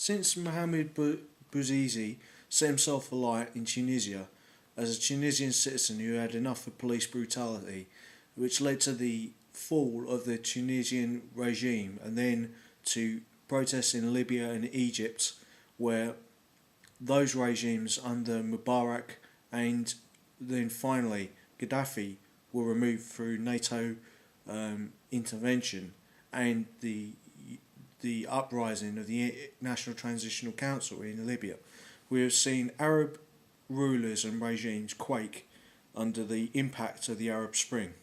Since Mohamed Bouazizi set himself alight in Tunisia as a Tunisian citizen who had enough of police brutality, which led to the fall of the Tunisian regime and then to protests in Libya and Egypt, where those regimes under Mubarak and then finally Gaddafi were removed through NATO intervention and the uprising of the National Transitional Council in Libya. We have seen Arab rulers and regimes quake under the impact of the Arab Spring.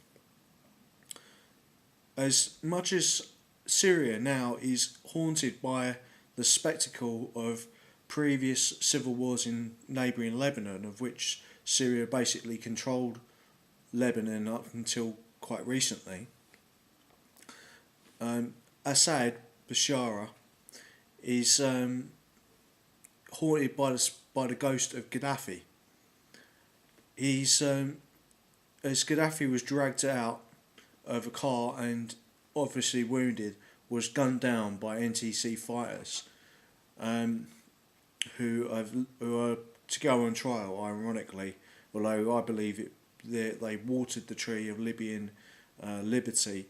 As much as Syria now is haunted by the spectacle of previous civil wars in neighbouring Lebanon, of which Syria basically controlled Lebanon up until quite recently, Assad, Bashar, is haunted by the ghost of Gaddafi. He's as Gaddafi was dragged out of a car and obviously wounded, was gunned down by NTC fighters, who are to go on trial. Ironically, although I believe they watered the tree of Libyan liberty,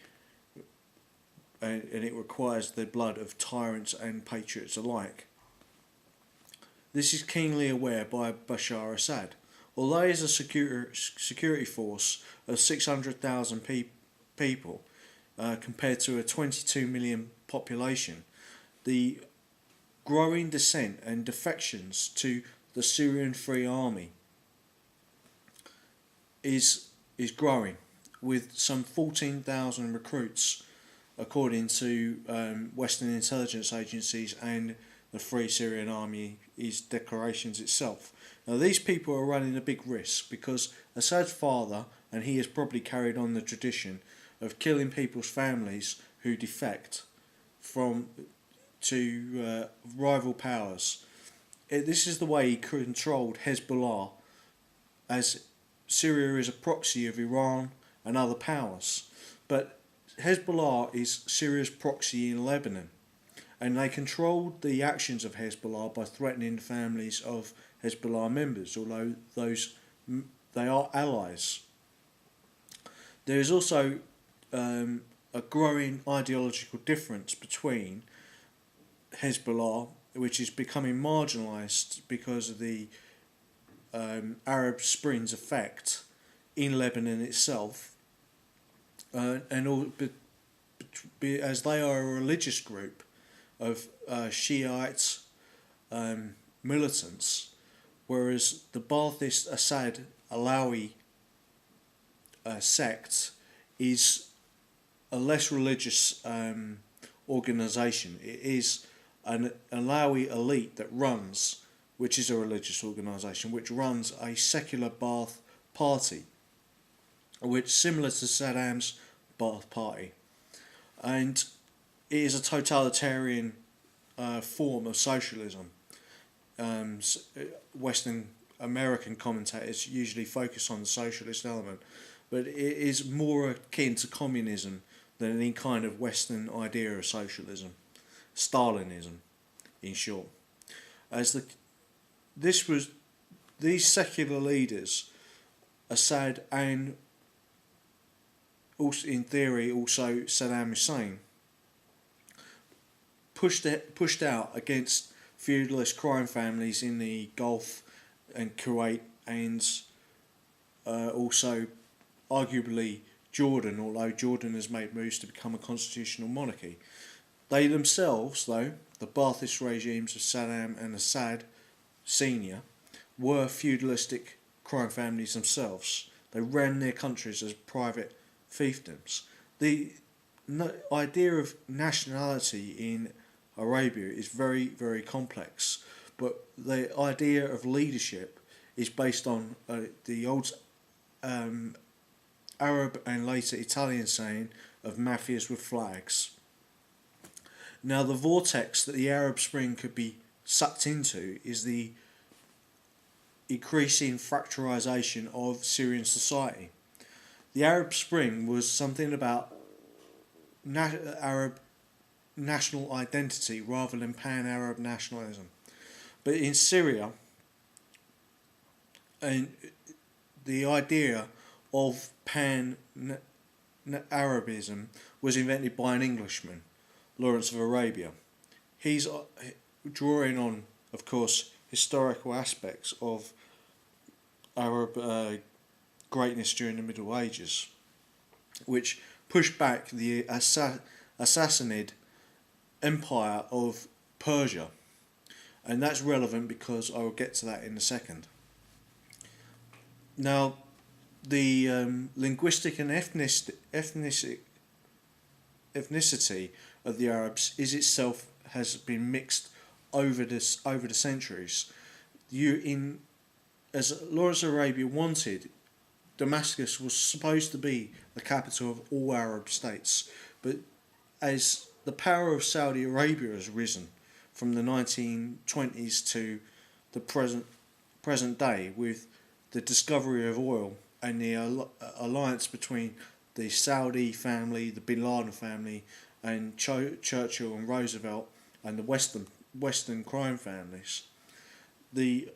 and it requires the blood of tyrants and patriots alike. This is keenly aware by Bashar Assad. Although he has a security force of 600,000 people compared to a 22 million population, the growing dissent and defections to the Syrian Free Army is growing, with some 14,000 recruits, according to Western intelligence agencies and the Free Syrian Army's declarations itself. Now, these people are running a big risk because Assad's father, and he has probably carried on the tradition of killing people's families who defect to rival powers. This is the way he controlled Hezbollah, as Syria is a proxy of Iran and other powers. But Hezbollah is Syria's proxy in Lebanon, and they controlled the actions of Hezbollah by threatening the families of Hezbollah members, although they are allies. There is also a growing ideological difference between Hezbollah, which is becoming marginalised because of the Arab Spring's effect in Lebanon itself, as they are a religious group of Shiite militants, whereas the Ba'athist Assad Alawi sect is a less religious organisation. It is an Alawi elite that runs, which is a religious organisation, which runs a secular Ba'ath party, which similar to Saddam's Ba'ath party, and it is a totalitarian form of socialism. Western American commentators usually focus on the socialist element, but it is more akin to communism than any kind of Western idea of socialism, Stalinism, in short. These secular leaders, Assad and also in theory also Saddam Hussein, pushed out against feudalist crime families in the Gulf and Kuwait, and also arguably Jordan, although Jordan has made moves to become a constitutional monarchy. They themselves, though, the Ba'athist regimes of Saddam and Assad Senior, were feudalistic crime families themselves. They ran their countries as private fiefdoms. The idea of nationality in Arabia is very, very complex, but the idea of leadership is based on the old Arab and later Italian saying of mafias with flags. Now, the vortex that the Arab Spring could be sucked into is the increasing fracturisation of Syrian society. The Arab Spring was something about Arab national identity rather than pan-Arab nationalism. But in Syria, and the idea of pan-Arabism was invented by an Englishman, Lawrence of Arabia. He's drawing on, of course, historical aspects of Arab greatness during the Middle Ages, which pushed back the Assassinid Empire of Persia. And that's relevant because I will get to that in a second. Now, the linguistic and ethnicity of the Arabs has been mixed over the centuries. As Lawrence of Arabia wanted, Damascus was supposed to be the capital of all Arab states, but as the power of Saudi Arabia has risen from the 1920s to the present day, with the discovery of oil and the alliance between the Saudi family, the Bin Laden family, and Churchill and Roosevelt, and the Western crime families, the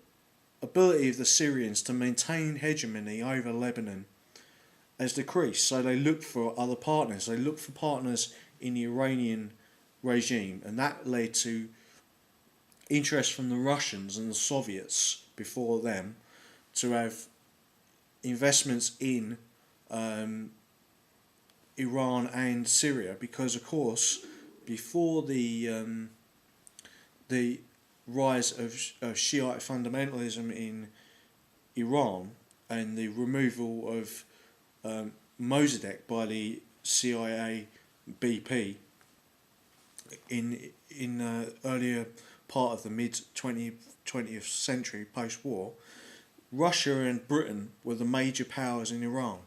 ability of the Syrians to maintain hegemony over Lebanon has decreased. So they looked for other partners. They looked for partners in the Iranian regime, and that led to interest from the Russians and the Soviets before them to have investments in Iran and Syria, because of course before the rise of Shiite fundamentalism in Iran and the removal of Mossadegh by the CIA BP in earlier part of the mid 20th century post-war, Russia and Britain were the major powers in Iran.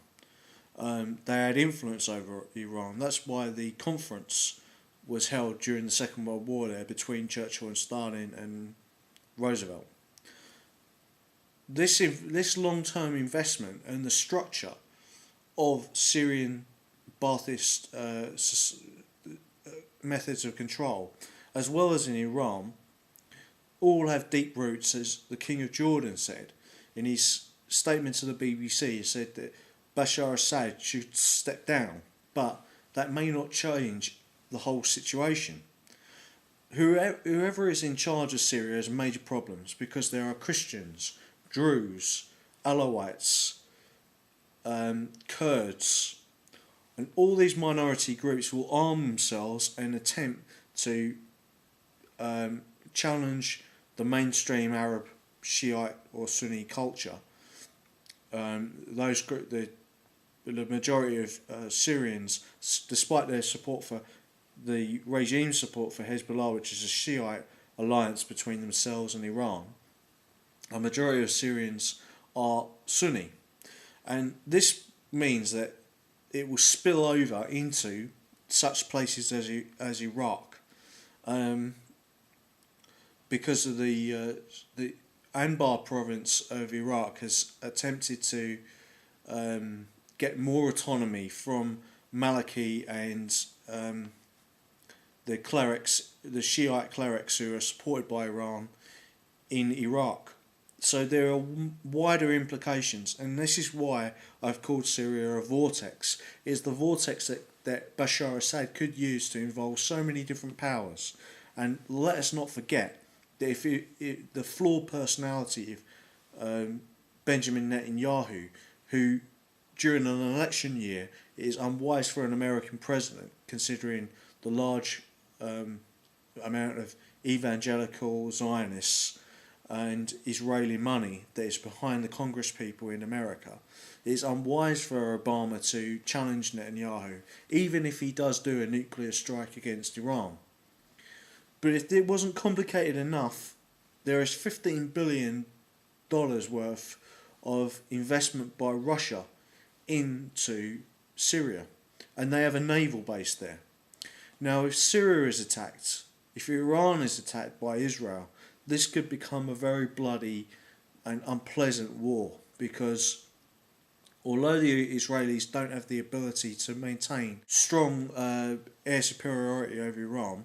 They had influence over Iran. That's why the conference was held during the Second World War there between Churchill and Stalin and Roosevelt. This long-term investment and the structure of Syrian Ba'athist methods of control, as well as in Iran, all have deep roots, as the King of Jordan said in his statement to the BBC. He said that Bashar Assad should step down, but that may not change the whole situation. Whoever is in charge of Syria has major problems because there are Christians, Druze, Alawites, Kurds, and all these minority groups will arm themselves and attempt to challenge the mainstream Arab Shiite or Sunni culture. The majority of Syrians, despite their support for the regime support for Hezbollah, which is a Shiite alliance between themselves and Iran, a majority of Syrians are Sunni, and this means that it will spill over into such places as Iraq, because of the Anbar province of Iraq has attempted to get more autonomy from Maliki and the clerics, the Shiite clerics who are supported by Iran in Iraq. So there are wider implications, and this is why I've called Syria a vortex. It's the vortex that Bashar Assad could use to involve so many different powers. And let us not forget that if the flawed personality of Benjamin Netanyahu, who during an election year it is unwise for an American president, considering the large amount of evangelical Zionists and Israeli money that is behind the Congress people in America. It is unwise for Obama to challenge Netanyahu, even if he does do a nuclear strike against Iran. But if it wasn't complicated enough, there is $15 billion worth of investment by Russia into Syria, and they have a naval base there. Now, if Syria is attacked, if Iran is attacked by Israel, this could become a very bloody and unpleasant war, because although the Israelis don't have the ability to maintain strong air superiority over Iran.